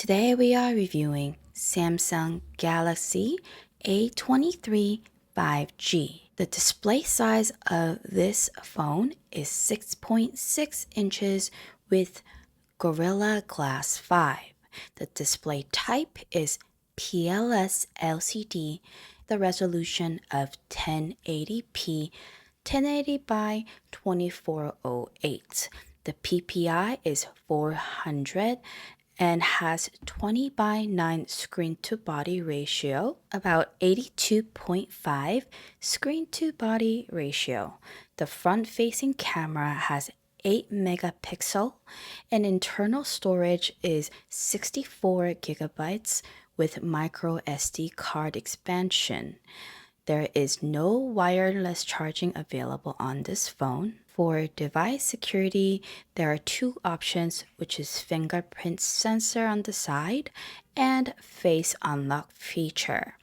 Today we are reviewing Samsung Galaxy A23 5G. The display size of this phone is 6.6 inches with Gorilla Glass 5. The display type is PLS LCD, the resolution of 1080p 1080 by 2408. The PPI is 400 and has 20 by 9 screen to body ratio, about 82.5 screen to body ratio. The front facing camera has 8 megapixel and internal storage is 64 gigabytes with micro SD card expansion. There is no wireless charging available on this phone. For device security, there are two options, which is fingerprint sensor on the side and face unlock feature.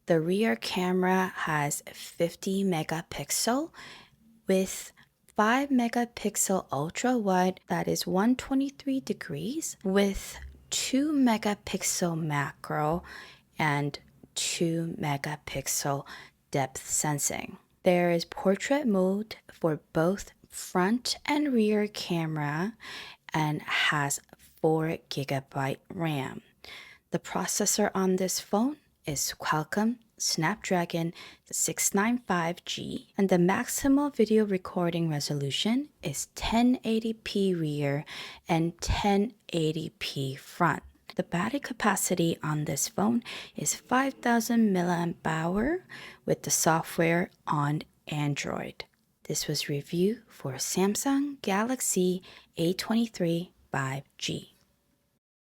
The rear camera has 50 megapixel with 5 megapixel ultra wide, that is 123 degrees, with 2 megapixel macro and 2 megapixel depth sensing. There is portrait mode for both front and rear camera and has 4 gigabyte RAM. The processor on this phone is Qualcomm Snapdragon 695G, and the maximum video recording resolution is 1080p rear and 1080p front. The battery capacity on this phone is 5,000 mAh with the software on Android. This was review for Samsung Galaxy A23 5G.